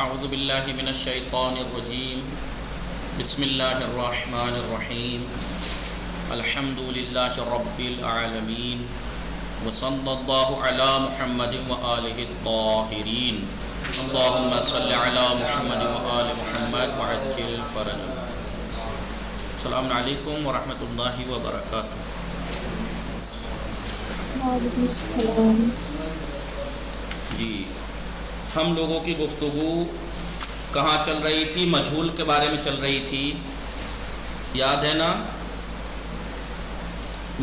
أعوذ بالله من الشيطان الرجيم بسم الله الرحمن الرحيم الحمد لله رب العالمين وصلى الله على محمد وآله الطاهرين اللهم صل على محمد وآل محمد وعجل فرجهم. السلام علیکم ورحمۃ اللہ وبرکاتہ. جی ہم لوگوں کی گفتگو کہاں چل رہی تھی؟ مجہول کے بارے میں چل رہی تھی، یاد ہے نا؟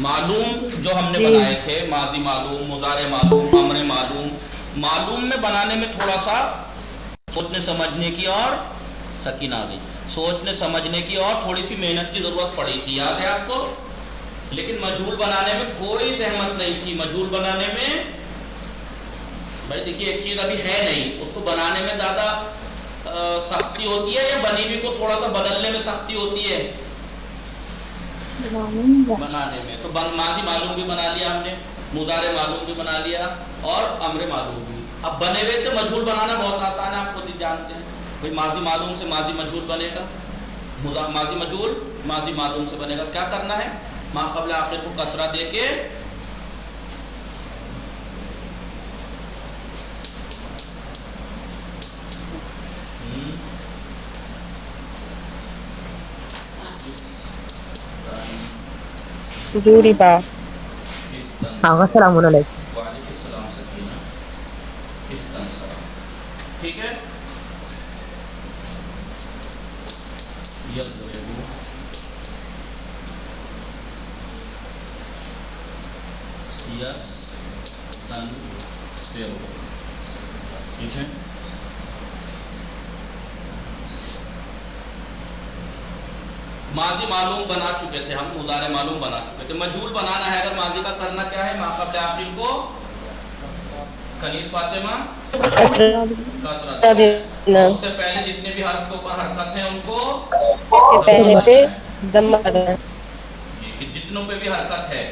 معلوم جو ہم نے بنائے تھے، ماضی معلوم، مضارع معلوم، امر معلوم. معلوم میں بنانے میں تھوڑا سا سوچنے سمجھنے کی اور سکینہ آ گئی، سوچنے سمجھنے کی اور تھوڑی سی محنت کی ضرورت پڑی تھی، یاد ہے آپ کو؟ لیکن مجہول بنانے میں کوئی زحمت نہیں تھی. مجہول بنانے میں بھائی دیکھیے ایک چیز ابھی ہے نہیں، اس کو بنانے میں زیادہ سختی ہوتی ہے یا بنی ہوئی کو تھوڑا سا بدلنے میں سختی ہوتی ہے؟ بنانے میں. تو ماضی معلوم بھی بنا لیا ہم نے، مضارع معلوم بھی بنا لیا اور امر معلوم بھی. اب بنے ہوئے سے مجہول بنانا بہت آسان ہے، آپ خود ہی جانتے ہیں. بھائی ماضی معلوم سے ماضی مجہول بنے گا، ماضی مجہول ماضی معلوم سے بنے گا. کیا کرنا ہے؟ ما قبل آخر کو کسرہ دے کے السلام علیکم. وعلیکم السلام سکینہ. ٹھیک ہے. یس تن سیرو. ٹھیک ہے. ماضی معلوم بنا چکے تھے ہم، مضارع معلوم بنا چکے تھے. مجہول بنانا ہے اگر ماضی کا کرنا کیا ہے؟ ما قبل آخر کو کنیز فاطمہ کسرہ دینا ہے. اور اس سے پہلے جتنے بھی حرف کے اوپر حرکت ہیں ان کو ضمہ دینا. کہ جتنوں پہ بھی حرکت ہے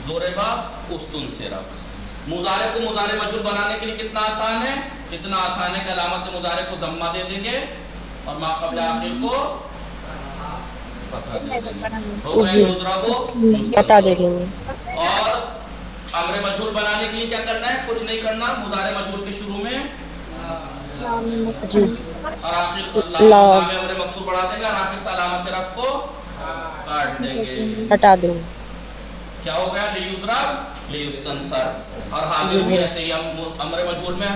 زوربا استن سیرا. مضارع کو مضارع مجہول بنانے کے لیے کتنا آسان ہے؟ اتنا آسان ہے کہ علامت مضارع کو ضمہ دے دیں گے اور ما قبل آخر کو فتحہ دے دیں گے. ہو گئے یضربو بتا دیں گے. اور امر مجہول بنانے کے لیے کیا کرنا ہے؟ کچھ نہیں کرنا. مضارع مجہول کے شروع میں اور آخر لام امر مقصور بڑھا دیں گے اور آخر سے علامت رفع کو کاٹ دیں گے، ہٹا دیں گے. کیا ہو گیا؟ لیضرب لیستنصر. اور حاضر بھی ایسے ہی، امر مجہول میں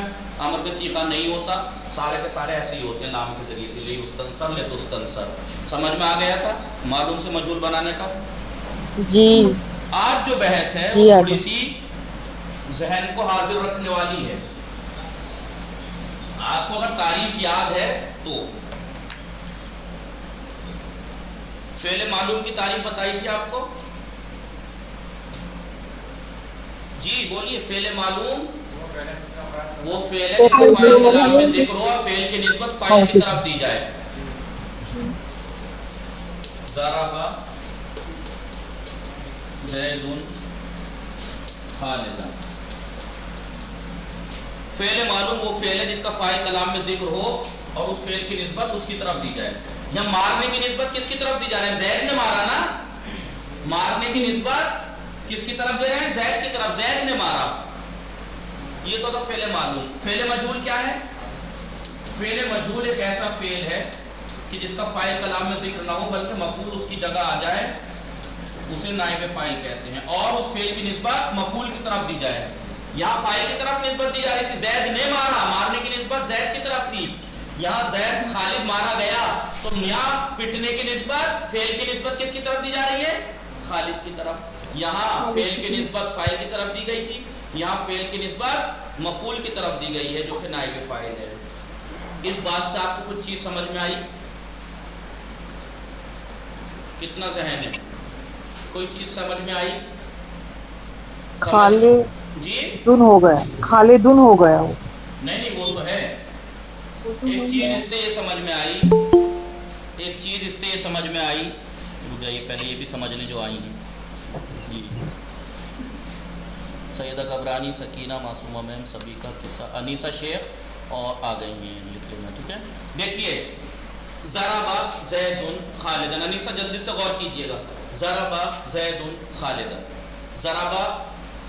امر پہ صیغہ نہیں ہوتا، سارے کے سارے ایسے ہی ہوتے ہیں نام کے ذریعے سے. لیستنصر لتستنصر. سمجھ میں آ گیا تھا معلوم سے مجہول بنانے کا؟ جی. آج جو بحث ہے جی وہ تھوڑی سی ذہن کو حاضر رکھنے والی ہے. آپ کو اگر تعریف یاد ہے تو فعل معلوم کی تعریف بتائی تھی آپ کو. جی بولیے. فعل معلوم وہ فعل ہے جس کا فاعل کلام میں ذکر ہو اور فعل کی نسبت فاعل کی طرف دی جائے. ضرب زید خالدا. فعل معلوم وہ فعل ہے جس کا فاعل کلام میں ذکر ہو اور اس فعل کی نسبت اس کی طرف دی جائے. یہاں مارنے کی نسبت کس کی طرف دی جا رہی ہے؟ زید نے مارا نا. مارنے کی نسبت کس کی طرف دے رہے ہیں؟ زید کی طرف. زید نے مارا. یہ تو فعل معلوم. فعل مجہول کیا ہے؟ فعل مجہول ایک ایسا فعل ہے کہ جس کا فاعل کلام میں ذکر نہ ہو بلکہ مفعول اس کی جگہ آ جائے، اسے نائب فاعل کہتے ہیں. اور اس فعل کی نسبت مفعول کی طرف دی جائے. یہاں فاعل کی طرف نسبت دی جا رہی تھی، زید نے مارا. مارنے کی نسبت زید کی طرف تھی. یہاں زید خالد مارا گیا تو یہاں پٹنے کی نسبت فعل کی نسبت کس کی طرف دی جا رہی ہے؟ خالد کی طرف. یہاں فعل کی نسبت فاعل کی طرف دی گئی تھی، یہاں فعل کی نسبت مفعول کی طرف دی گئی ہے جو کہ نائب فاعل ہے. اس بات سے آپ کو کچھ چیز سمجھ میں آئی؟ کتنا ذہن ہے؟ کوئی چیز سمجھ میں آئی؟ جی خالدن ہو گیا. خالدن ہو گیا. نہیں وہ تو ہے. ایک چیز اس سے یہ سمجھ میں آئی، ایک چیز اس سے یہ سمجھ میں آئی. رک جائیے پہلے یہ بھی سمجھنے جو آئی ہیں. جی سیدہ گبرانی، سکینہ، معصومہ میم، سبھی کا قصہ، انیسہ شیخ اور آ گئی ہیں لکھ لینا. ٹھیک ہے, دیکھیے ضربا زیدن خالدن. انیسا جلدی سے غور کیجئے گا. ضربا زیدن خالدن. ضربا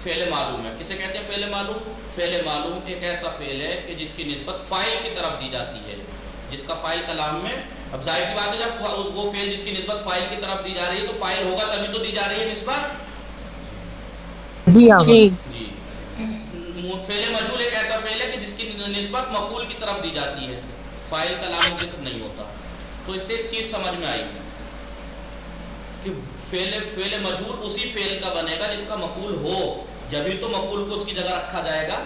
فعل معلوم ہے. کسے کہتے ہیں فعل معلوم؟ فعل معلوم ایک ایسا فعل ہے کہ جس کی نسبت فاعل کی طرف دی جاتی ہے, جس کا فاعل کلام میں, اب ظاہر سی بات ہے جب وہ فعل جس کی نسبت فاعل کی طرف دی جا رہی ہے تو فاعل ہوگا تبھی تو دی جا رہی ہے نسبت. جی ہاں جی. جی, فعل مجہول ایک ایسا فعل ہے کہ جس کی نسبت مفعول کی طرف دی جاتی ہے, فاعل کلام میں ذکر نہیں ہوتا. تو اس سے ایک چیز سمجھ میں آئی کہ فعل مجہول اسی فعل کا بنے گا جس کا مفعول ہو, جبھی تو مفعول کو اس کی جگہ رکھا جائے گا.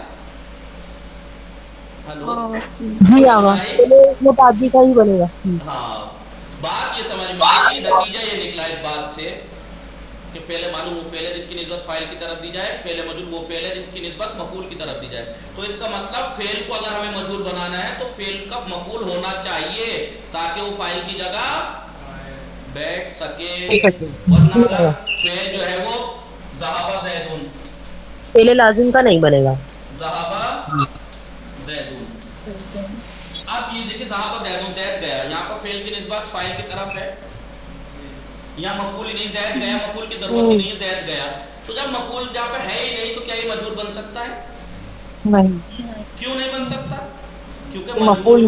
ہلو, جی ہاں متعدی کا ہی بنے گا. ہاں, بات یہ سمجھ میں آئی کہ نتیجہ یہ نکلا اس بات سے کہ فعل معلوم وہ فعل ہے جس کی نسبت فاعل کی طرف دی جائے, فعل مجہول وہ فعل ہے جس کی نسبت مفعول کی طرف دی جائے. تو اس کا مطلب فعل کو اگر ہمیں مجہول بنانا ہے تو فعل کا مفعول ہونا چاہیے تاکہ وہ فاعل کی جگہ بیٹھ سکے. ورنہ اگر فعل جو ہے وہ ذهب زیدون, فعل لازم کا نہیں بنے گا. ذهب زیدون. اب یہ دیکھیں ذهب زیدون, زید گیا, یہاں پر فعل کی نسبت فاعل کی طرف ہے, یہاں مفعول ہی نہیں, زید گیا, مفعول کی ضرورت ہی نہیں, زید گیا. تو جب مفعول جہاں پہ ہے ہی نہیں تو کیا یہ مجہول بن سکتا ہے؟ نہیں. کیوں نہیں بن سکتا؟ کیونکہ مفعول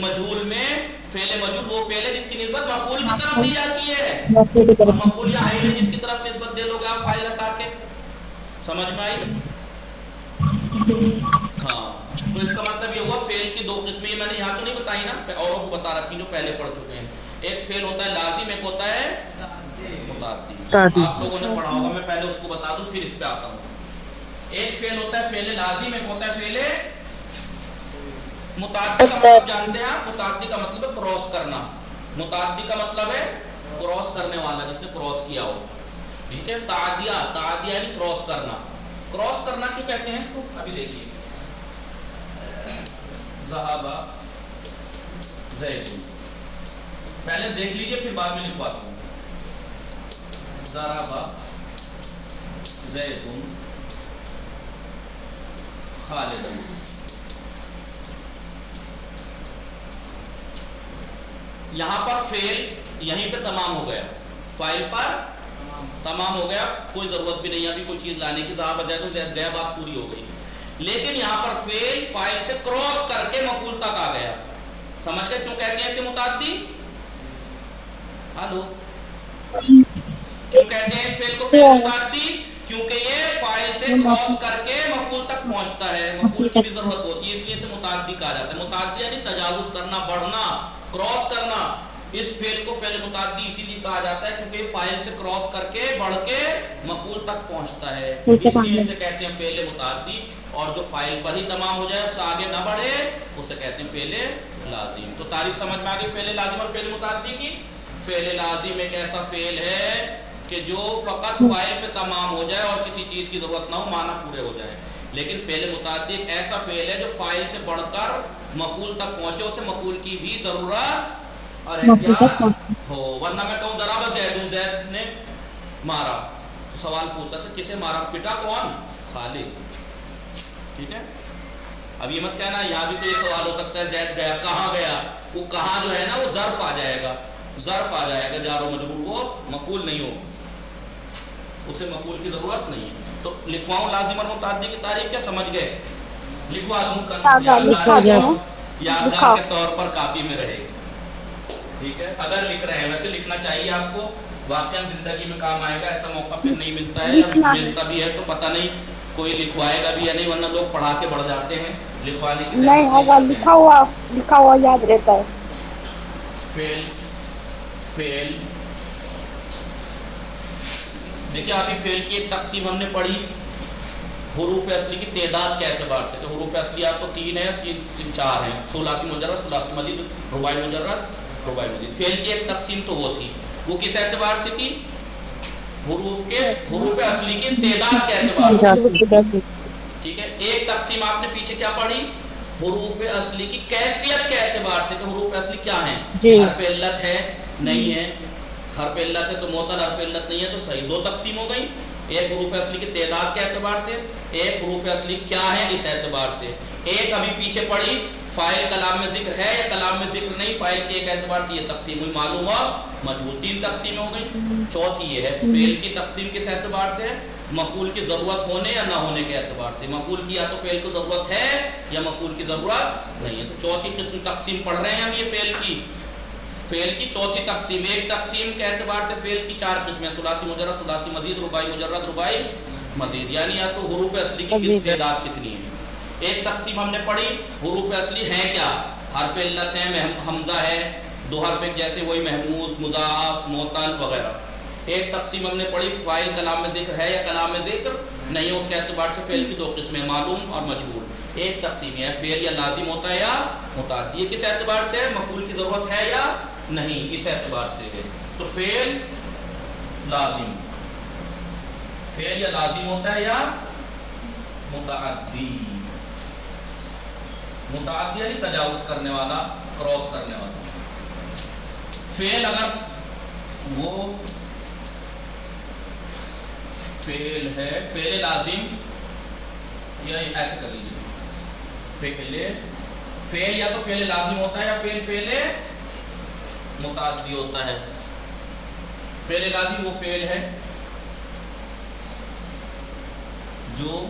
مجہول میں فعل مجہول وہ فعل ہے جس کی نسبت مفعول کی طرف دی جاتی ہے, نہیں. اور مفعول یا ہے جس کی طرف نسبت دے دو گے آپ فاعل ہٹا کے. سمجھ میں آئی؟ ہاں, تو اس کا مطلب یہ ہوا فعل کی دو قسمیں میں نے یہاں تو نہیں بتائی نا, اوروں کو بتا رکھی جو پہلے پڑھ چکے ہیں. ایک فعل ہوتا ہے لازم, ایک ہوتا ہے متعدی. آپ لوگوں نے پڑھا ہوگا, میں پہلے اس کو بتا دوں پھر اس پہ آتا ہوں. ایک فعل ہوتا ہے فعل لازم, ایک ہوتا ہے فعل متعدی. کا مطلب جانتے ہیں آپ؟ متعدی کا مطلب ہے کراس کرنا. متعدی کا مطلب ہے کراس کرنے والا, جس نے کراس کیا ہو. ٹھیک ہے, تعدیہ, تعدیہ یعنی کراس کرنا. کراس کرنا کیوں کہتے ہیں اس کو؟ ابھی دیکھیے, ذهب زیدون, پہلے دیکھ لیجئے پھر بعد میں لکھواتا ہوں. ضرب زیدون خالدن. یہاں پر فعل یہیں پہ تمام ہو گیا, فاعل پر تمام ہو گیا, کوئی ضرورت بھی نہیں ابھی کوئی چیز لانے کی. ذهب زیدون, زید گیا, بات پوری ہو گئی. لیکن یہاں پر فعل فاعل سے کراس کر کے مفعول تک آ گیا. سمجھ گئے کیوں کہتے ہیں اسے متعدی؟ ہلو, کیوں کہتے ہیں اس فعل کو فعل متعدی؟ کیونکہ یہ فاعل سے کراس کر کے مفعول تک پہنچتا ہے, مفعول کی بھی ضرورت ہوتی ہے, اس لیے اسے متعدی کہا جاتا ہے. متعدی یعنی تجاوز کرنا, بڑھنا, کراس کرنا. اس فعل کو فعل متعدی اسی لیے کہا جاتا ہے کیونکہ یہ فاعل سے کراس کر کے بڑھ کے مفعول تک پہنچتا ہے, اس لیے اسے کہتے ہیں فعل متعدی. اور جو فاعل پر ہی تمام ہو جائے, اس سے آگے نہ بڑھے, اسے کہتے ہیں فعل لازم. تو تعریف سمجھ میں آ گئی فعل لازم اور فعل متعدی کی. فعل لازم ایک ایسا فعل ہے کہ جو فقط فاعل پہ تمام ہو جائے اور کسی چیز کی ضرورت نہ ہو, معنی پورے ہو جائے. لیکن فعل متعدی ایک ایسا فعل ہے جو فاعل سے بڑھ کر مفعول تک پہنچے, اسے مفعول کی بھی ضرورت اور احتیاط ہو. ورنہ میں کہوں ضرب زید, زید نے مارا, تو سوال پوچھ سکتے کسے مارا, پٹا کون؟ خالد. ٹھیک ہے, اب یہ مت کہنا, یہاں بھی تو یہ سوال ہو سکتا ہے زید گیا, کہاں گیا؟ وہ کہاں جو ہے نا وہ ظرف آ جائے گا, ظرف آ جائے گا, جار و مجرور, وہ مفعول نہیں ہو, اسے مفعول کی ضرورت نہیں ہے. تو لکھواؤں لازم اور متعدی کی تعریف, کیا سمجھ گئے؟ لکھوا دوں, یادگار کے طور پر کاپی میں رہے گی. ٹھیک ہے, اگر لکھ رہے ہیں, ویسے لکھنا چاہیے آپ کو, واقعا زندگی میں کام آئے گا. ایسا موقع پھر نہیں ملتا ہے, یا ملتا بھی ہے تو پتہ نہیں کوئی لکھوائے گا بھی یا نہیں, ورنہ لوگ پڑھا کے بڑھ جاتے ہیں, لکھوانے کی نہیں ہوگا, لکھا ہوا یاد رہتا ہے. فعل فعل دیکھیں, ابھی فعل کی ایک تقسیم ہم نے پڑھی حروف اصلی کی تعداد کے اعتبار سے. کہ حروف اصلی آپ کو 3 ہے, 4 ہیں, ثلاثی مجرد, ثلاثی مزید, رباعی مجرد, رباعی مزید. فعل کی ایک تقسیم تو وہ تھی, وہ کس اعتبار سے تھی؟ حروف اصلی کی تعداد کے اعتبار سے. ٹھیک ہے, ایک تقسیم آپ نے پیچھے کیا پڑھی؟ حروف اصلی کی کیفیت کے اعتبار سے, کہ حروف اصلی کیا ہیں, حرف علت ہے نہیں ہے, حرف علت ہے تو معتل, حرف علت نہیں ہے تو صحیح. 2 تقسیم ہو گئی, ایک حروف اصلی کی تعداد کے اعتبار سے, ایک حروف اصلی کیا ہے اس اعتبار سے. ایک ابھی پیچھے پڑھی فاعل کلام میں ذکر ہے یا کلام میں ذکر نہیں، فاعل کی ایک اعتبار سے یہ تقسیم ہوئی، معلوم اور مجہول، 3 تقسیمیں ہو گئی۔ چوتھی یہ ہے فعل کی تقسیم کس اعتبار سے؟ مفعول کی ضرورت ہونے یا نہ ہونے کے اعتبار سے، مفعول کی یا تو فعل کو ضرورت ہے یا مفعول کی ضرورت نہیں ہے۔ تو چوتھی قسم تقسیم پڑھ رہے ہیں ہم، یہ فعل کی چوتھی تقسیم۔ ایک تقسیم کے اعتبار سے فعل کی 4 قسمیں، ثلاثی مجرد، ثلاثی مزید، رباعی مجرد، رباعی مزید، یعنی یا تو حروف اصلی کی تعداد کتنی ہے۔ ایک تقسیم ہم نے پڑھی حروف اصلی ہیں کیا، حرف علت ہے، حمزہ ہے، 2 حرف جیسے وہی محموز، مضاعف، معتل وغیرہ۔ ایک تقسیم ہم نے پڑھی فاعل کلام میں ذکر ہے یا کلام میں ذکر نہیں ہے، اس کے اعتبار سے فعل کی 2 قسمیں، معلوم اور مجہول۔ ایک تقسیم ہے فعل یا لازم ہوتا ہے یا متعدی، یہ کس اعتبار سے؟ مفعول کی ضرورت ہے یا نہیں، اس اعتبار سے ہے۔ تو فعل لازم، فعل یا لازم ہوتا ہے یا متعدی، متعدی یعنی تجاوز کرنے والا، کراس کرنے والا۔ فعل اگر وہ فعل ہے، فعل لازم، یا ایسے کر لیجیے، فعل یا تو فعل لازم ہوتا ہے یا فعل متعدی ہوتا ہے۔ فعل لازم وہ فعل ہے جو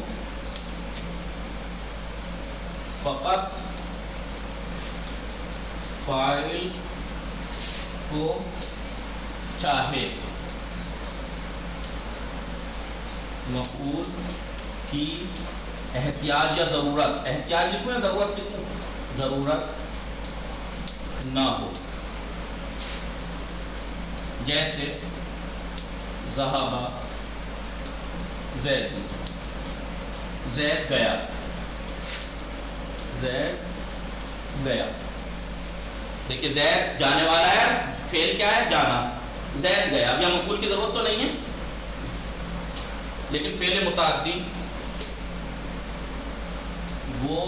فقط فاعل کو چاہے مفعول کی احتیاج یا ضرورت، احتیاج لکھو یا ضرورت لکھو، ضرورت نہ ہو، جیسے ذہب زید، زید گیا، زید گیا۔ دیکھیے زید جانے والا ہے، فعل کیا ہے؟ جانا، زید گیا، اب یہاں مفعول کی ضرورت تو نہیں ہے، لیکن فعل متعدی وہ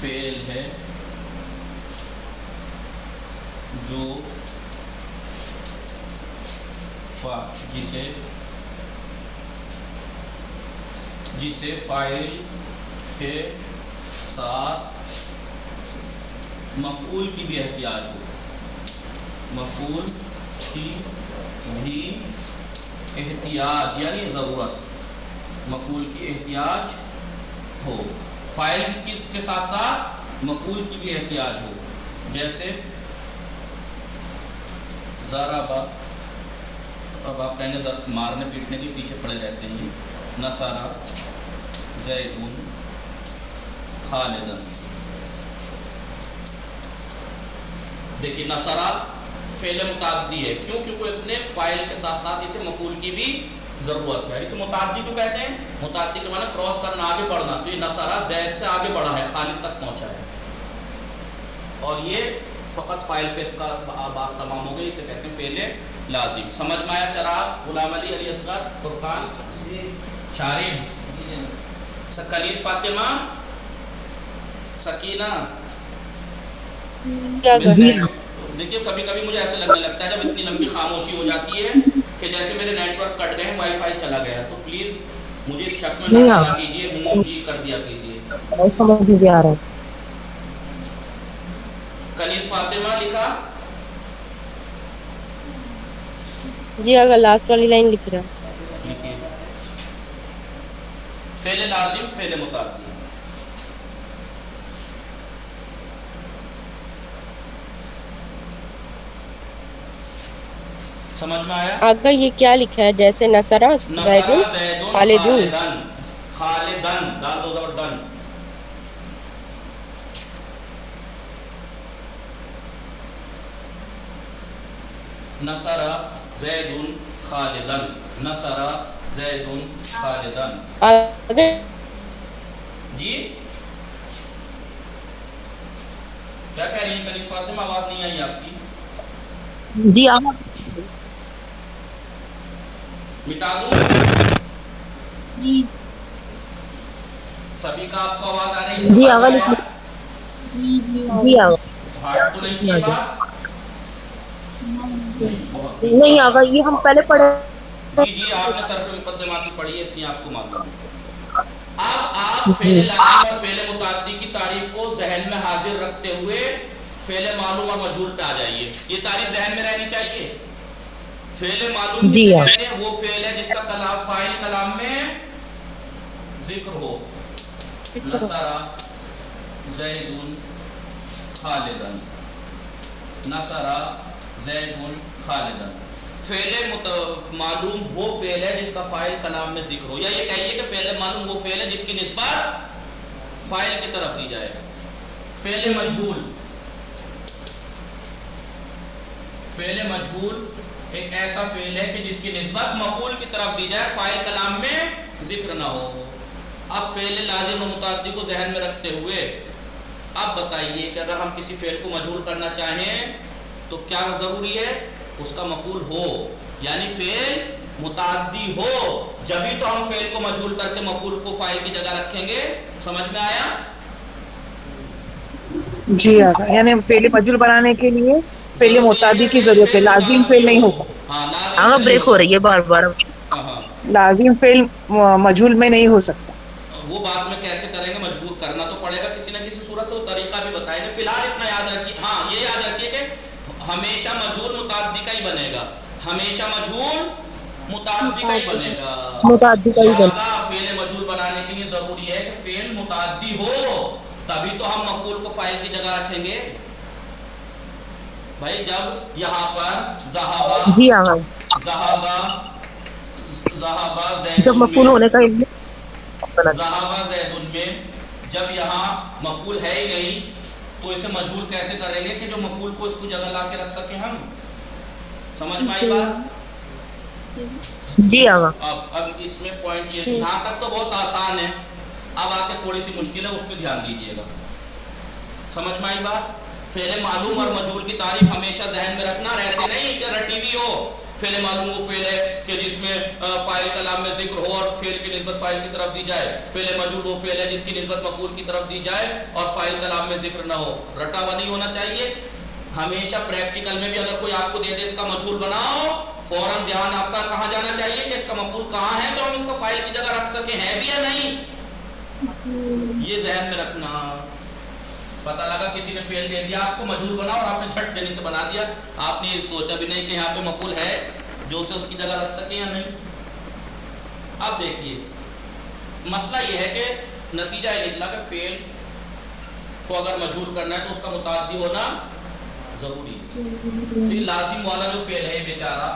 فعل ہے جو جسے فاعل کے ساتھ مفعول کی بھی احتیاج ہو، مفعول کی بھی احتیاج یعنی ضرورت، مفعول کی احتیاج ہو، فاعل کے ساتھ ساتھ مفعول کی بھی احتیاج ہو، جیسے ضرب، اب آپ کہیں گے مارنے پیٹنے کے پیچھے پڑے رہتے ہیں، نصر زید خالدا۔ دیکھیے نصرہ فعل متعدی ہے، کیوں؟ کیونکہ اس نے فاعل کے ساتھ ساتھ اسے مفعول کی بھی ضرورت ہے، اسے متعدی کیوں کہتے ہیں؟ متعدی کے معنی کراس کرنا، آگے بڑھنا، تو یہ نصرہ زید سے آگے بڑھا ہے، خالد تک پہنچا ہے، اور یہ فقط فاعل پہ اس کا بات تمام ہو گئی، اسے کہتے ہیں فعل لازم۔ سمجھ میں آیا؟ چراغ، غلام علی، علی اصغر، فرقان، شارم، کنیز، فاطمہ، سکینہ۔ دیکھیے کبھی کبھی مجھے ایسے لگنے لگتا ہے جب اتنی لمبی خاموشی ہو جاتی ہے کہ جیسے میرے نیٹ ورک کٹ گئے ہیں، وائی فائی چلا گیا، تو پلیز مجھے شک میں نہ ڈالا کیجیے، جی کر دیا کیجیے۔ کنیز فاطمہ لکھا جی، اگر لاسٹ والی لائن لکھ رہا ہے، لکھیے فعل لازم، فعل متعدی۔ سمجھ میں آیا؟ آگا یہ کیا لکھا ہے؟ جیسے نصرہ زیدن خالدون، خالدن، دال دو زبر دن، نصر زید خالدن، نصر زید خالدن۔ جی کیا کہہ رہی ہیں کنیز فاطمہ؟ آواز نہیں آئی آپ کی؟ جی مٹا دوں؟ سبھی کا آپ کو آواز آ رہی ہے؟ جی آواز ہارڈ تو نہیں کی بات؟ نہیں آگا، یہ ہم پہلے پڑھے۔ جی آپ نے سر پہ مقدماتی پڑھی ہے، اس لیے آپ کو معلوم ہے۔ اب آپ فعل لازم اور فعل متعدی کی تعریف کو ذہن میں حاضر رکھتے ہوئے فعل معلوم اور مجہول پہ آ جائیے. یہ تعریف ذہن میں رہنی چاہیے. فعل معلوم جی کسے ہاں. کہتے ہیں؟ وہ فعل ہے جس کا کلام فاعل کلام میں ذکر ہو. نصر زید خالدا، نصر زید خالدا. فعل معلوم وہ فعل ہے جس کا فاعل کلام میں ذکر ہو، یا یہ کہیے کہ فعل معلوم وہ فعل ہے جس کی نسبت فاعل کی طرف دی جائے. فعل مجہول، فعل مجہول ایک ایسا فعل ہے کہ جس کی نسبت مفعول کی طرف دی جائے، فاعل کلام میں ذکر نہ ہو. اب فعل لازم و متعدی کو ذہن میں رکھتے ہوئے اب بتائیے کہ اگر ہم کسی فعل کو مجہول کرنا چاہیں تو کیا ضروری ہے؟ اس کا مفعول ہو، یعنی فعل متعدی ہو، جبھی تو ہم فعل کو مجہول کر کے مفعول کو فاعل کی جگہ رکھیں گے. سمجھ میں آیا؟ جی آقا، یعنی فعل مجہول بنانے کے لیے فعل ضروری ہے متعدی کی کہ ضرورت ہے، فعل لازم فعل متعدی نہیں ہو. ہوگا. ہاں لازم آقا فعل نہیں بریک ہو ہوگا. رہی ہے بار بار. ہاں ہاں لازم فعل مجہول میں نہیں ہو سکتا. وہ بعد میں کیسے کریں گے؟ مجبور کرنا تو پڑے گا کسی نہ کسی صورت سے، وہ طریقہ بھی بتائیں گے. فی الحال اتنا یاد رکھیے، ہاں یہ یاد رکھیے کہ ہمیشہ مجہول متعدی کا ہی بنے گا، ہمیشہ مجہول متعدی کا ہی بنے گا. متعدی کا ہی بنے. لہذا فعل مجہول بنانے کے لیے ضروری ہے کہ فعل متعدی ہو، تبھی تو ہم مفعول کو فاعل کی جگہ رکھیں گے. بھائی جب یہاں پر ذہابہ جی آقا، جب زیدن مفعول میں، ہونے کا علم بنا. ذہابہ زیدن میں جب یہاں مفعول ہے ہی نہیں تو اسے مجہول کیسے کریں گے کہ جو مفعول کو اس کو جگہ لا کے رکھ سکیں ہم؟ سمجھ میں آئی بات؟ جی آقا. اب اس میں پوائنٹ یہ، یہاں تک تو بہت آسان ہے، اب آ کے تھوڑی سی مشکل ہے، اس پہ دھیان دیجیے گا. سمجھ میں آئی بات؟ فعل معلوم اور مجہول کی تعریف ہمیشہ ذہن میں رکھنا، اور ایسے نہیں کہ رٹی ہوئی ہو. فعل معلوم وہ فعل ہے کہ جس میں فاعل کلام میں ذکر ہو اور فعل کی نسبت فاعل کی طرف دی جائے. فعل مجہول وہ فعل ہے جس کی نسبت مفعول کی طرف دی جائے اور فاعل کلام میں ذکر نہ ہو. رٹا ہوا نہیں ہونا چاہیے. ہمیشہ پریکٹیکل میں بھی اگر کوئی آپ کو دے دے اس کا مجہول بناؤ، فوراً دھیان آپ کا کہاں جانا چاہیے کہ اس کا مفعول کہاں ہے تو ہم اس کو فاعل کی جگہ رکھ سکیں، ہے بھی یا نہیں. یہ ذہن میں رکھنا. پتہ لگا کسی نے فعل دے دیا آپ کو مجہول بنا اور آپ نے جھٹ دینے سے بنا دیا، آپ نے یہ سوچا بھی نہیں کہ یہاں پہ مفعول ہے جو اسے اس کی جگہ رکھ سکے یا نہیں. اب دیکھیے مسئلہ یہ ہے کہ نتیجہ یہ نکلا کہ فعل کو اگر مجہول کرنا ہے تو اس کا متعدی ہونا ضروری ہے. تو یہ لازم والا جو فعل ہے بیچارہ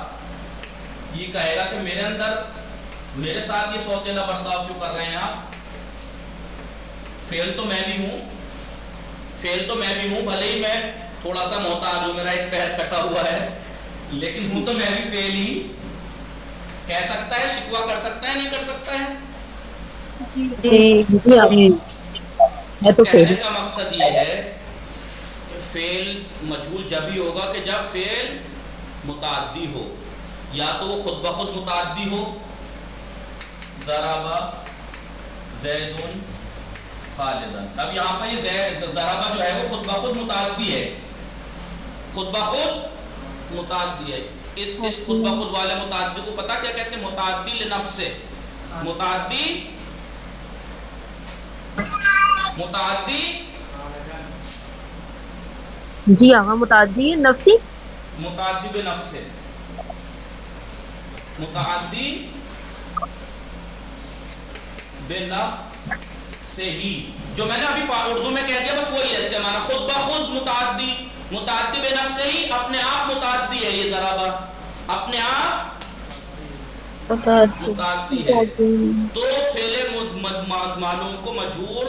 یہ کہے گا کہ میرے اندر میرے ساتھ یہ سوتیلا برتاؤ کیوں کر رہے ہیں آپ؟ فعل تو میں بھی ہوں، بھلے ہی میں تھوڑا سا محتاج ہوں، میرا ایک پیر کٹا ہوا ہے، لیکن ہوں تو میں بھی فعل ہی. کہہ سکتا ہے، شکوہ کر سکتا ہے، نہیں کر سکتا ہے؟ تو کہنے کا مقصد یہ ہے کہ فعل مجہول جب ہی ہوگا کہ جب فعل متعدی ہو، یا تو وہ خود بخود متعدی ہو، ضربہ زید خالدا. اب یہاں پر یہ ضربہ جو ہے وہ خود بخود متعدی ہے، خود بخود متعدی ہے. اس خود بخود والے متعدی کو پتہ کیا کہتے ہیں؟ متعدی لنفس سے. متعدی جی ہاں، متعدی نفسی، متعدی بے نفس سے، متعدی بے نفس سے ہی. جو میں نے ابھی اردو میں کہہ دیا بس وہی ہے اس کے معنی. خود بخود متعدی، متعدی بے نفس سے ہی، اپنے آپ متعدی ہے. یہ ضربہ اپنے آپ متعدی ہے. تو فعل معلوم کو مجہول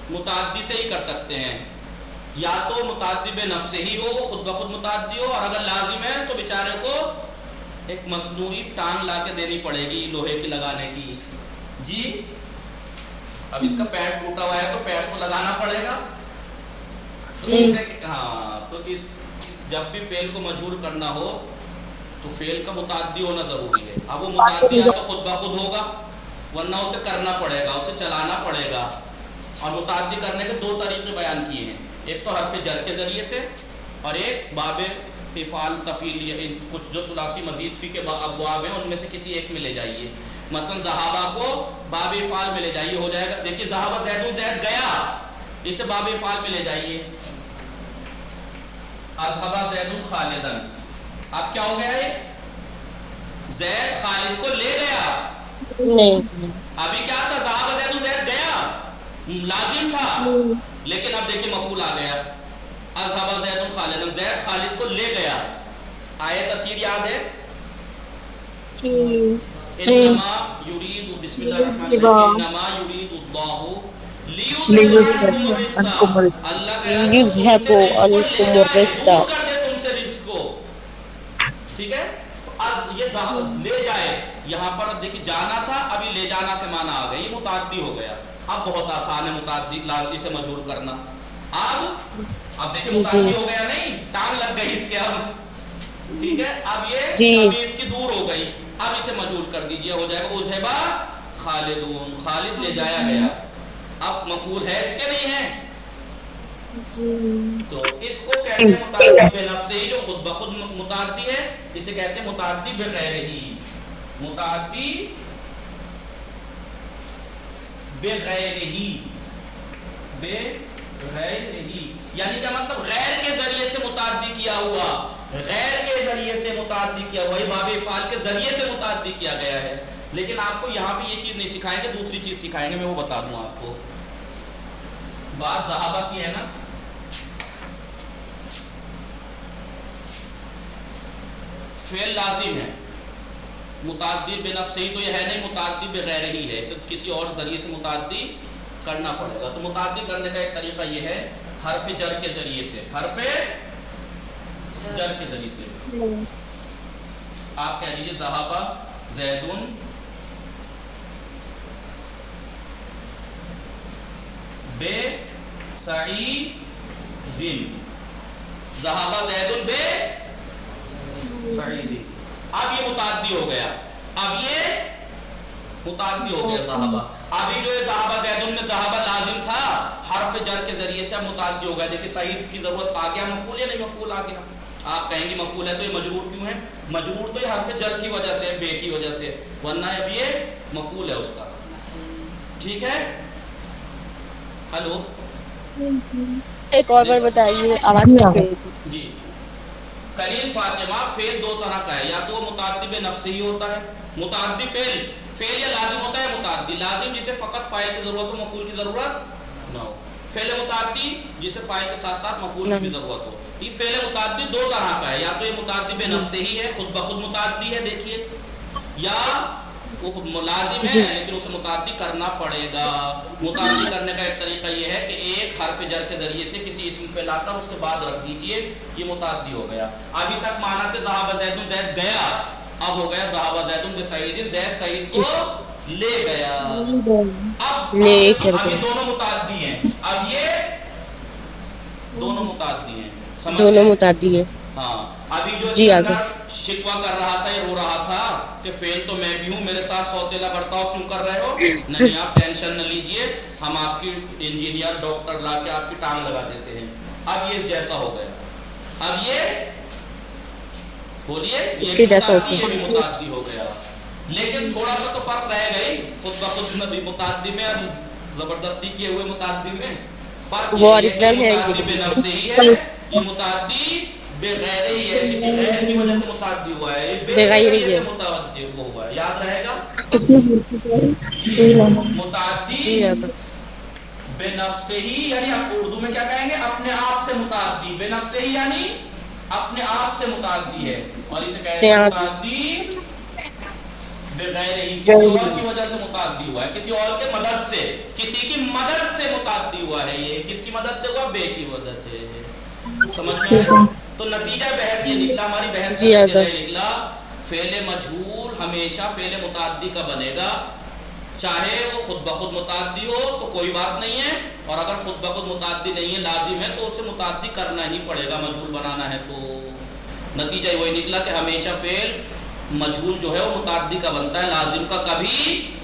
متعدی سے ہی کر سکتے ہیں، یا تو متعدی بے نفس سے ہی ہو، وہ خود بخود متعدی ہو، اور اگر لازم ہے تو بیچارے کو ایک مصنوعی ٹانگ لا کے دینی پڑے گی لوہے کی لگانے کی. جی اب اس کا پیر ٹوٹا ہوا ہے تو پیر تو لگانا پڑے گا. ہاں تو اس جب بھی فعل کو مجہول کرنا ہو تو فعل کا متعدی ہونا ضروری ہے. اب وہ متعدی یا تو خود بخود ہوگا ورنہ اسے کرنا پڑے گا، اسے چلانا پڑے گا. اور متعدی کرنے کے دو طریقے بیان کیے ہیں، ایک تو حرف جر کے ذریعے سے اور ایک باب افعال تفعیل، کچھ جو ثلاثی مزید فی کے ابواب ہیں ان میں سے کسی ایک میں لے جائیے. مثلا ذہابہ کو باب فعل میں لے جائیے، ہو جائے گا. دیکھیے ذہابہ زید، زید گیا، اسے باب فعل میں لے جائیے. اذهب زید خالدا، اب کیا ہو گیا ہے؟ زید خالد کو لے گیا. نہیں. ابھی کیا تھا؟ ذهب زید، زید گیا، لازم تھا. لیکن اب دیکھیے مفعول آ گیا. اذهب زید خالدا، زید خالد کو لے گیا. آیت تفسیر یاد ہے؟ انما یرید، بسم اللہ الرحمن الرحیم، انما یرید اللہ لیذھب عنکم الرجس. اللہ کہہ رہا ہے کہ تم سے رجس کو لے جائے، دور کر دے تم سے رجس کو. ٹھیک ہے، اب یہ لے جائے، یہاں پر اب دیکھیے جانا تھا، ابھی لے جانا کے معنی آ گئے، یہ متعدی ہو گیا. اب بہت آسان ہے متعدی لازمی سے مجرور کرنا. اب دیکھیے متعدی ہو گیا، نہیں ٹانگ لگ گئی اس کے. اب ٹھیک ہے، اب یہ تمیز کی دور ہو گئی. اب اسے مجرور کر دیجئے، ہو جائے گا اذھب خالدون، خالد لے جایا گیا. اب مفعول ہے اس کے نہیں ہے، تو اس کو کہتے ہیں متعدی بنفسہ ہی، جو خود بخود متعدی ہے، اسے کہتے ہیں متعدی بغیرہ ہی. متعدی بغیرہ ہی، بغیرہ ہی یعنی کیا مطلب؟ غیر کے ذریعے سے متعدی کیا ہوا، غیر کے ذریعے سے متعدی کیا ہوا، یہ باب فعل کے ذریعے سے متعدی کیا گیا ہے. لیکن آپ کو یہاں پہ یہ چیز نہیں سکھائیں گے، دوسری چیز سکھائیں گے، میں وہ بتا دوں آپ کو. بات ذہابہ کی ہے نا، فعل لازم ہے، متعدی بنفسہ ہی تو یہ ہے نہیں، متعدی بغیر ہی ہے، صرف کسی اور ذریعے سے متعدی کرنا پڑے گا. تو متعدی کرنے کا ایک طریقہ یہ ہے حرف جر کے ذریعے سے، حرف جر کے ذریعے سے. آپ کہہ دیجیے ذہابہ زیدن بے سعید، ذہابہ زیدن بے سعید. اب یہ متعدی ہو گیا، اب یہ متعدی ہو گیا ذہابہ. ابھی جو ہے ذہابہ زیدن میں ذہابہ لازم تھا، حرف جر کے ذریعے سے اب متعدی ہو گیا. دیکھیں سعید کی ضرورت آ گیا، مفعول یا نہیں مفعول آ گیا. آپ کہیں گے مفعول ہے تو یہ مجرور کیوں ہے؟ مجرور تو یہ حرف جر کی وجہ سے، بے کی وجہ سے، ورنہ اب یہ مفعول ہے اس کا. ٹھیک ہے، ہلو ایک اور بار بتائیے، آواز کٹ گئی تھی. جی. کنیز فاطمہ فعل دو طرح کا ہے، یا تو وہ متعدی بنفسہ ہی ہوتا ہے، متعدی فعل یا لازم ہوتا ہے. متعدی لازم جسے فقط فاعل کی ضرورت ہو، مفعول کی ضرورت نہ ہو. فعل متعدی جسے فاعل کے ساتھ ساتھ مفعول کی بھی ضرورت ہو. یہ فعل متعدی دو طرح کا ہے، یا تو یہ متعدی بنفسہ ہی ہے، خود بخود متعدی ہے دیکھیے، یا وہ لازم ہے لیکن اسے متعدی کرنا پڑے گا. متعدی کرنے کا ایک طریقہ یہ ہے کہ ایک حرف جر کے ذریعے سے کسی اسم پہ لا کر اس کے بعد رکھ دیجئے، یہ متعدی ہو گیا. ابھی تک مانا تھے ذہاب زید، زید گیا، اب ہو گیا ذہاب زید بسعید، زید سعید کو لے گیا. اب ابھی دونوں متعدی ہیں، اب یہ دونوں متعدی ہیں، دونوں متعدی ہیں. ہاں. ابھی جو جی آگے شکوہ کر رہا تھا، یہ رو رہا تھا کہ فعل تو میں بھی ہوں، میرے ساتھ سوتیلا برتاؤ کیوں کر رہے ہو؟ نہیں آپ ٹینشن نہ لیجئے، ہم آپ کی انجینئر ڈاکٹر لا کے آپ کی ٹانگ لگا دیتے ہیں. اب یہ جیسا ہو گیا، اب یہ بولیے یہ بھی متعدی ہو گیا. لیکن تھوڑا سا تو فرق رہ گئی، خود بخود نبی متعدی میں اور زبردستی کیے ہوئے متعدی میں فرق یہ ہے کہ متعدی بنفسہ ہی ہے، یہ متعدی بغیر ہی ہے، کسی غیر کی وجہ سے متعدی ہوا ہے، یہ بغیر سے متعدی ہوا ہے. یاد رہے گا متعدی بنفسہ ہی، یعنی آپ اردو میں کیا کہیں گے؟ اپنے آپ سے متعدی. بنفسہ ہی یعنی اپنے آپ سے متعدی ہے، اور اسے کہتے ہیں متعدی بغیر ہی، کسی اور کی وجہ سے متعدی ہوا ہے، کسی اور کے مدد سے، کسی کی مدد سے متعدی ہوا ہے. یہ کس کی مدد سے ہوا؟ بے کی وجہ سے. سمجھ میں آئے؟ تو نتیجہ بحث یہ نکلا، ہماری بحث کا نتیجہ یہ نکلا، فعل مجہول ہمیشہ فعل متعدی کا بنے گا، چاہے وہ خود بخود متعدی ہو تو کوئی بات نہیں ہے، اور اگر خود بخود متعدی نہیں ہے، لازم ہے، تو اسے متعدی کرنا ہی پڑے گا، مجہول بنانا ہے. تو نتیجہ وہی نکلا کہ ہمیشہ فعل مجہول جو ہے وہ متعدی کا بنتا ہے، لازم کا کبھی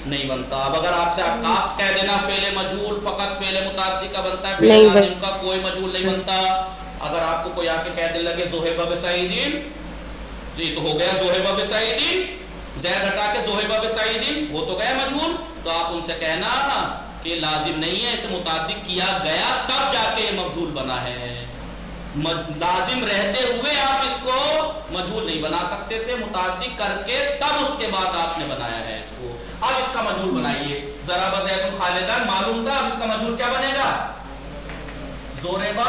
نہیں بنتا. اب اگر آپ سے آپ کہہ دینا فعل مجہول فقط فعل متعدی کا بنتا ہے، فعل لازم کا کوئی مجہول نہیں بنتا. اگر آپ کو کوئی آ کے کہہ دے لگے ذہب بسعید، یہ تو ہو گیا ذہب بسعید، زید ہٹا کے ذہب بسعید وہ تو گیا مجہول، تو آپ ان سے کہنا کہ لازم نہیں ہے، اسے متعدی کیا گیا تب جا کے یہ مجہول بنا ہے، لازم رہتے ہوئے آپ اس کو مجہول نہیں بنا سکتے تھے، متعدی کر کے تب اس کے بعد آپ نے بنایا ہے اس کو۔ اب اس کا مجہول بنائیے، ضرب زید خالدان معلوم تھا، اب اس کا مجہول کیا بنے گا؟ ضرب،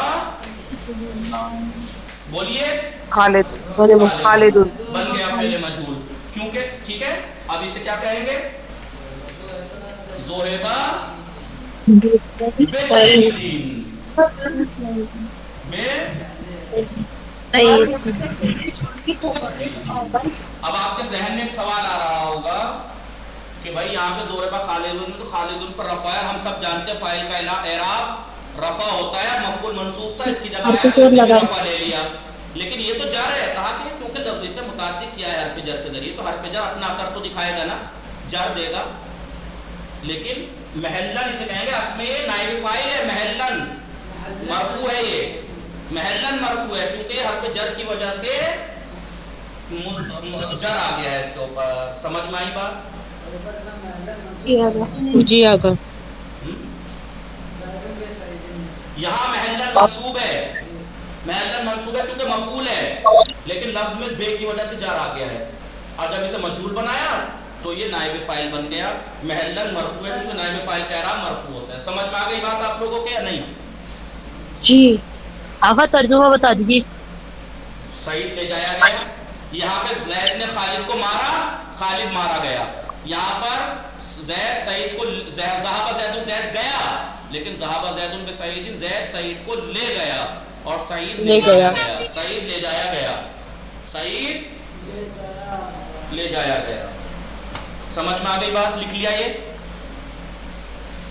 بولیے خالد خالد بن گیا پہلے مجہول، کیونکہ ٹھیک ہے۔ اب اسے کیا کہیں گے؟ ذہب بسعید، اب آپ کے ذہن میں ایک سوال آ رہا ہوگا کہ بھائی یہاں پہ ضرب خالد تو خالد پر رفع ہے، ہم سب جانتے ہیں فاعل کا اعراب رفع ہوتا ہے، مفعول منصوب تھا، اس کی جگہ رفع لے لیا، لیکن یہ تو جر ہے، کہا کہ کیونکہ جب اسے متعدد کیا ہے حرف جر کے ذریعے تو حرف جر اپنا اثر تو دکھائے گا نا، جر دے گا، لیکن محلن اسے کہیں گے، اس میں یہ نائب فاعل ہے، محلن مرفوع ہے، یہ محلن مرفوع ہے کیونکہ یہ حرف جر کی وجہ سے جر آ گیا ہے اس کے اوپر، سمجھ میں آئی بات؟ جی آگا یہاں محلن منصوب ہے، محلن منصوب ہے کیونکہ مفعول ہے، لیکن لفظ میں بے کی وجہ سے جر آ گیا ہے، اور جب اسے مجہول بنایا تو یہ نائب فاعل بن گیا، محلن مرفوع ہے کیونکہ نائب فاعل کا اعراب مرفوع ہوتا ہے۔ سمجھ میں آ گئی بات آپ لوگوں کے یا نہیں؟ جی آقا ترجمہ بتا دیجیے۔ سعید لے جایا گیا، یہاں پہ زید نے خالد کو مارا، خالد مارا گیا، یہاں پر زید سعید کو ذہب زید زید گیا، لیکن ذہب زید بسعید زید سعید کو لے گیا اور سعید لے جایا گیا، سعید لے جایا گیا، سعید لے جایا گیا۔ سمجھ میں آ گئی بات؟ لکھ لیا، یہ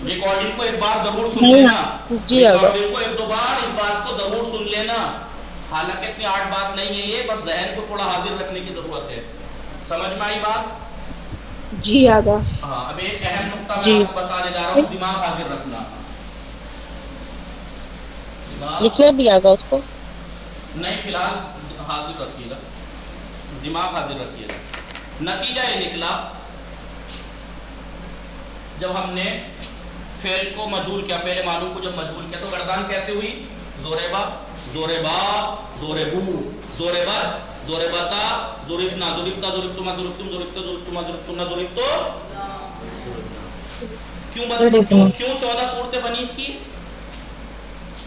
ریکارڈنگ کو ایک بار ضرور سن لینا، ریکارڈنگ کو ایک دو بار اس بات کو ضرور سن لینا، حالانکہ اتنی آرٹ بات نہیں ہے یہ، بس ذہن کو تھوڑا حاضر رکھنے کی ضرورت ہے۔ سمجھ میں آئی بات؟ جی آگا۔ ہاں، اب ایک اہم نقطہ میں آپ کو بتانے جا رہا ہوں، دماغ حاضر رکھنا، لکھنا بھی آگا اس کو؟ نہیں، فی الحال حاضر رکھیے گا، دماغ حاضر رکھیے گا۔ نتیجہ یہ نکلا، جب ہم نے فعل کو مجہول کیا، فعل معلوم کو جب مجہول کیا تو گردان کیسے ہوئی؟ ضربا، ضربا، ضربو، ضربت، ضربتا، ضربنا، ضربتا، ضربتما، ضربتم، ضربتا، ضربتما، ضربتنا، ضربتو۔ کیوں 14 صورتیں بنی اس کی؟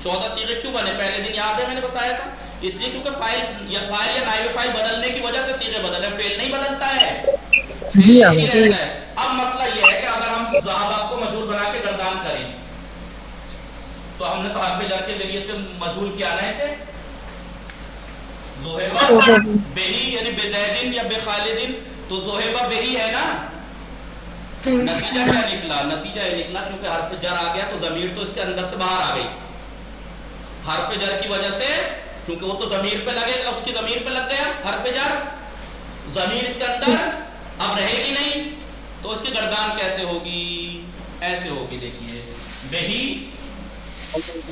14 صیغے کیوں بنے؟ پہلے دن یاد ہے میں نے بتایا تھا، اس لیے کیونکہ فاعل یا نائب فاعل بدلنے کی وجہ سے صیغے بدلے، فعل نہیں بدلتا ہے، فعل ہی رہتا ہے۔ اب مسئلہ یہ ہے کہ اگر ہم ذہب کو مجہول بنا کے گردان کریں تو ہم نے تو حرف جر کے ذریعے سے مجہول کیا نا اسے، ذہب بہی یعنی بزیدن یا بخالدن، تو ذہب بہی ہے نا، نتیجہ کیا نکلا؟ نتیجہ یہ نکلا کیونکہ حرف جر آ گیا تو ضمیر تو اس کے اندر سے باہر آ گئی، حرف جر کی وجہ سے، کیونکہ وہ تو ضمیر پہ لگے گا، اس کی ضمیر پہ لگ گیا حرف جر، ضمیر اس کے اندر اب رہے گی نہیں، تو اس کی گردان کیسے ہوگی؟ ایسے ہوگی، دیکھیے، بہی،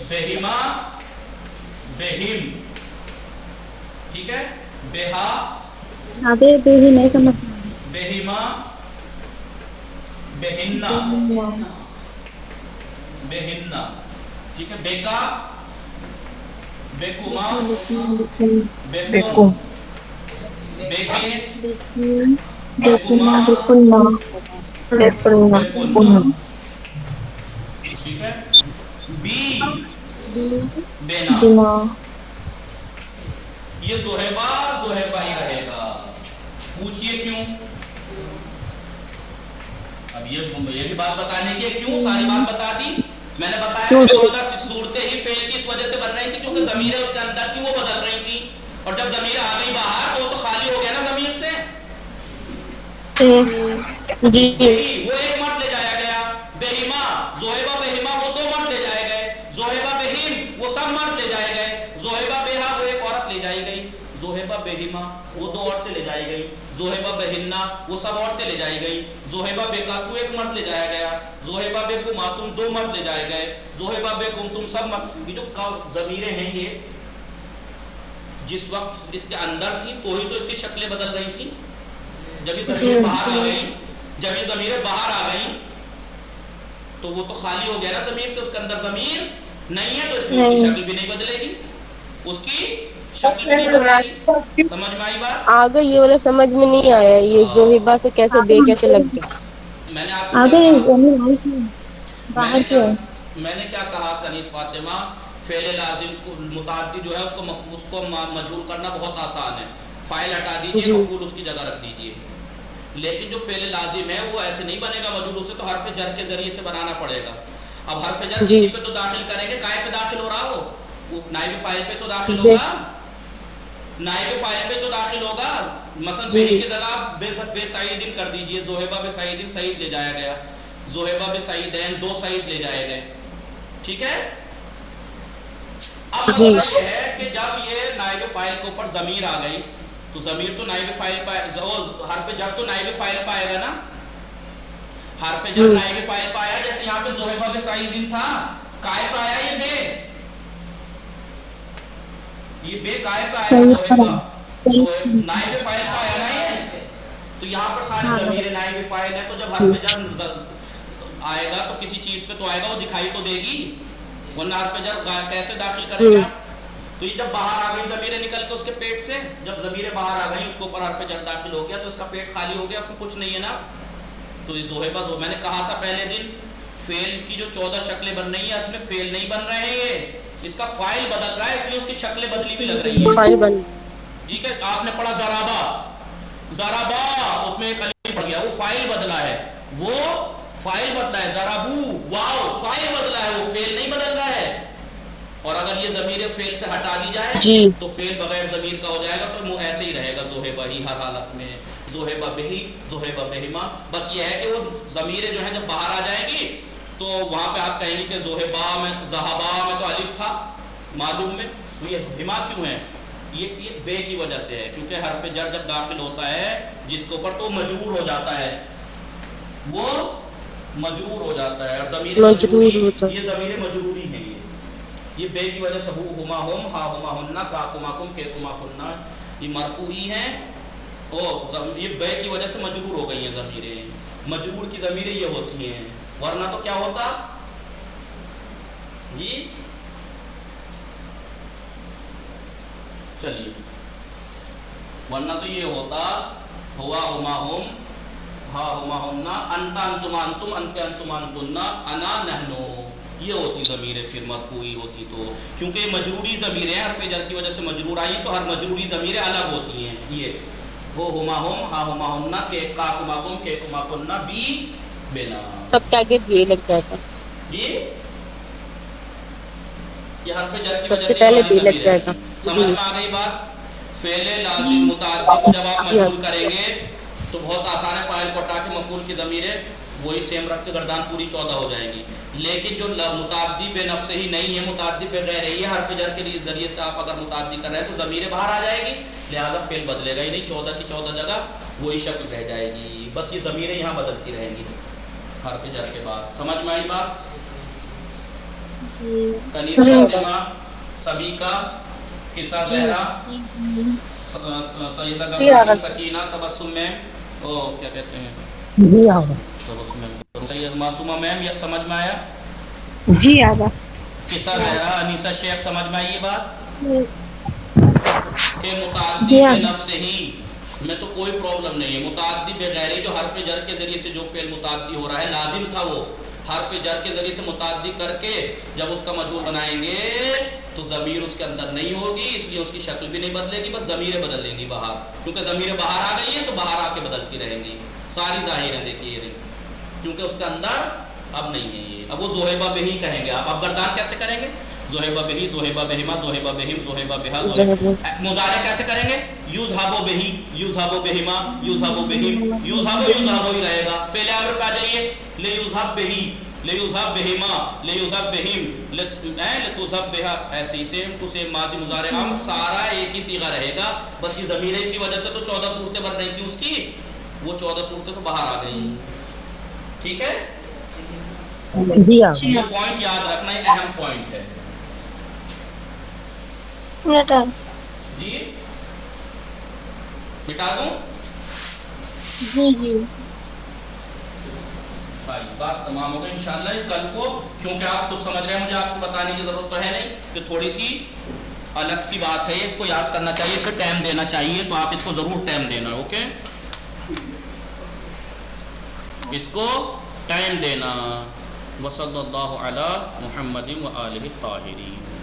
بہما، بہم، ٹھیک ہے، بہا، بہی نہیں سمجھ، بہما، بہننا، بہننا، ٹھیک ہے، بیکا، بیکما، بیکم، بیکے، بیکما، بیکنا، ٹھیک ہے، بی، بینا، یہ ذہبا ذہبا ہی رہے گا، پوچھئے کیوں؟ اب یہ بھی بات بتانے کی ہے، کیوں؟ ساری بات بتا دی میں نے، بتایا 14 صورتیں ہی فعل کی اس وجہ سے بن رہی تھی کیونکہ ضمیریں اس کے اندر تھی، وہ بدل رہی تھی، اور جب ضمیریں آ گئی باہر تو خالی ہو گیا نا ضمیر سے، جی، وہ ایک مرد لے جایا گیا، بہما، ذہبا بہما وہ 2 مرد لے جائے گئے، ذہبا بہم وہ سب مرد لے جائے گئے، ذہبا بہا وہ ایک عورت لے جائی گئی، ذہبا بہما وہ 2 عورتیں لے جائی گئی، ذہبا بہننا وہ سب عورتیں لے جائی گئی، ذہبا بیکا تو ایک مرد لے جایا گیا، ذہبا بیکما تم 2 مرد لے جائے گئے، ذہبا بیکم تم سب مرد۔ یہ جو ضمیریں ہیں یہ جس وقت اس کے اندر تھی تو ہی تو اس کی شکلیں بدل رہی تھیں، جب یہ ضمیر باہر آ گئی، جب یہ ضمیر باہر آ گئی تو وہ تو خالی ہو گیا نا ضمیر سے، اس کے اندر ضمیر نہیں ہے، تو اس میں اس کی شکل بھی نہیں بدلے گی، اس کی شکل بھی نہیں بدلے گی. سمجھ میں آئی بات؟ آگے یہ والا سمجھ میں نہیں آیا، یہ زوہبہ سے کیسے بے کیسے لگ گیا؟ میں نے آپ کو کیا کہا؟ باہر کیا ہے؟ میں نے کیا کہا کنیز فاطمہ؟ فعل لازم کو متعدی جو ہے اس کو مجہول کرنا بہت آسان ہے. فاعل ہٹا دیجئے، جی مفعول اس کی جگہ رکھ دیجئے. لیکن جو فعل لازم ہے وہ ایسے نہیں بنے گا مجہول، اسے تو حرف جر کے ذریعے سے بنانا پڑے گا. اب حرف جر جی کسی پہ تو داخل کریں گے، کائے پہ داخل ہو رہا ہو، نائب فاعل پہ تو داخل ہوگا، نائب فاعل پہ تو داخل ہوگا. مثلا جی بے کی جگہ آپ بے سعیدین کر دیجئے، زوہبہ بے سعیدین، سعید لے جایا گیا، زوہبہ بے سعیدین، 2 سعید لے جائے گئے. ٹھیک ہے؟ اب جی مسئلہ یہ ہے کہ جب یہ نائب فاعل کے اوپر ضمیر آ گئی تو ضمیر تو نائب فاعل حرف جر تو نائب فاعل پائے گا نا، حرف جر نائب فاعل پایا. جیسے یہاں پہ زوہبہ بے سعیدین تھا، کائے پہ آیا یہ بے کائے پہ آیا زوہبہ، نائب فاعل پہ آیا نا یہ، تو یہاں پر ساری ضمیر نائب فاعل ہے، تو جب حرف جر آئے گا تو کسی چیز پہ تو آئے گا، وہ دکھائی تو دے گی، ورنہ حرف جر کیسے داخل کریں گے آپ؟ تو یہ جب باہر آ گئی ضمیریں نکل کے اس کے پیٹ سے، جب ضمیریں باہر آ گئی اس کے اوپر حرف جر داخل ہو گیا تو اس کا پیٹ خالی ہو گیا، اس میں کچھ نہیں ہے نا. تو یہ زوہبہ میں نے کہا تھا پہلے دن، فعل کی جو 14 شکلیں بن رہی ہیں اس میں فعل نہیں بن رہے ہیں، یہ اس کا فاعل بدل رہا ہے، اس لیے اس کی شکلیں بدلی بھی لگ رہی ہیں. فائل بن. ٹھیک ہے؟ آپ نے پڑھا ضربہ، ضربہ اس میں ایک الف پڑ گیا، وہ فاعل بدلا ہے، وہ فاعل بدلا ہے. ضربو، واو فاعل بدلا ہے، وہ فعل نہیں بدل رہا ہے. اور اگر یہ ضمیر فعل سے ہٹا دی جائے جی تو فعل بغیر ضمیر کا ہو جائے گا، تو ایسے ہی رہے گا زوہبہ ہی ہر حالت میں، زوہبہ بہی، زوہبہ بہما. بس یہ ہے کہ وہ ضمیریں جو ہیں جب باہر آ جائیں گی تو وہاں پہ آپ کہیں گے کہ زوہبہ میں، ذہبا میں تو الف تھا معلوم میں، تو یہ ہما کیوں ہے؟ یہ بے کی وجہ سے ہے، کیونکہ حرف جر جب داخل ہوتا ہے جس کے اوپر تو مجرور ہو جاتا ہے، وہ مجرور ہو جاتا ہے. اور ضمیر مجرور مجروری، ہوتا. یہ ضمیر مجروری ہیں، یہ بے کی وجہ سے ہو، ہما ہم، ہا ہما ہننا، کا کما کم، کے کما کننا، یہ مرفوعی ہیں، اور یہ بے کی وجہ سے مجرور ہو گئی ہیں ضمیریں. مجرور کی ضمیریں یہ ہوتی ہیں، ورنہ تو کیا ہوتا جی؟ چلیے، ورنہ تو یہ ہوتا ہوا ہما ہم، ہا ہما ہننا، انتا انتما انتم، انتے انتما انتن، انا نحنو، یہ ہوتی ضمیریں پھر مرفوعی ہوتی. تو کیونکہ یہ مجروری ضمیریں حرف جر کی وجہ سے مجرور آئی، تو ہر مجروری ضمیریں الگ ہوتی ہیں. یہ ہو ہما ہم، ہا ہما ہننا، کے کا کما کم، کے کما کننا، بی بنا، سب کے آگے بھی لگ جاتا. جی یہ حرف جر کی سب وجہ سے سے یہ پہلے والی بھی لگ ضمیریں جائے آئی. گا. سمجھ جی میں آ گئی بات؟ فعل لازم متعدی کو جب آپ جی ہاں. مجہول کریں گے تو بہت آسان ہے، فاعل کو ہٹا کے مفعول کی ضمیریں وہی سیم رکھ کے گردان پوری 14 ہو جائیں گی. لیکن جو متعدی بے نفس ہی نہیں ہے، متعدی بے غیر ہی ہے، حرف جر کے ذریعے سے آپ اگر متعدی کر رہے ہیں تو ضمیریں باہر آ جائے گی، لہذا فعل بدلے گا ہی نہیں، 14 کی 14 جگہ وہی شکل رہ جائے گی، بس یہ ضمیریں یہاں بدلتی رہیں گی حرف جر کے بعد. سمجھ میں آئی بات؟ کنیز فاطمہ، سبھی کا قصہ زہرا، سیدہ گمانی، سکینہ، تبسم میم، کیا کہتے ہیں جی آگا. تبسم میم، سید معصومہ میم، یہ سمجھ میں آیا؟ جی آگا. قصہ زہرا، انیسہ شیخ، سمجھ میں آئی یہ بات کہ متعدی جی بے آگا. نفس ہی میں تو کوئی پرابلم نہیں ہے، متعدی بے غیری جو حرف جر کے ذریعے سے جو فعل متعدی ہو رہا ہے لازم تھا، وہ حرف جر کے ذریعے سے متعدی کر کے جب اس کا مجہول بنائیں گے تو ضمیر اس کے اندر نہیں ہوگی، اس لیے اس کی شکل بھی نہیں بدلے گی، بس ضمیریں بدل لیں گی باہر، کیونکہ ضمیریں باہر آ گئی ہیں تو باہر آ کے بدلتی رہیں گی ساری ظاہریں. دیکھیے یہ کیونکہ اس کے اندر اب نہیں ہے یہ، اب وہ زوہبہ بہی کہیں گے آپ. اب گردان کیسے کریں گے؟ زوہبہ بہی، زوہبہ بہما، زوہبہ بہم، زوہبہ بہا، مضارع کیسے کریں گے؟ یذهب بہی، یذهب بہما، یذهب بہم، یذهب ہی رہے گا. فعل امر پہ آ جائیے، لیذهب بہی، لیذهب بہما، لیذهب بہم، لتذهب بہا، ایسے ہی سیم ٹو سیم ماضی مضارع امر سارا ایک ہی صیغہ رہے گا، بس یہ ضمیریں کی وجہ سے تو 14 صورتیں بن رہی تھیں اس کی، وہ 14 صورتیں تو باہر آ گئی. ٹھیک ہے؟ جی آگا. یہ پوائنٹ یاد رکھنا، یہ اہم پوائنٹ ہے. جی مٹا دوں؟ جی جی بھائی بات تمام ہو گئی انشاءاللہ کل کو، کیونکہ آپ خود سمجھ رہے ہیں مجھے آپ کو بتانے کی ضرورت تو ہے نہیں کہ تھوڑی سی الگ سی بات ہے، اس کو یاد کرنا چاہیے، اسے ٹائم دینا چاہیے، تو آپ اس کو ضرور ٹائم دینا، اوکے، اس کو ٹائم دینا۔ وصلی اللہ علی محمد و آلہ الطاہرین۔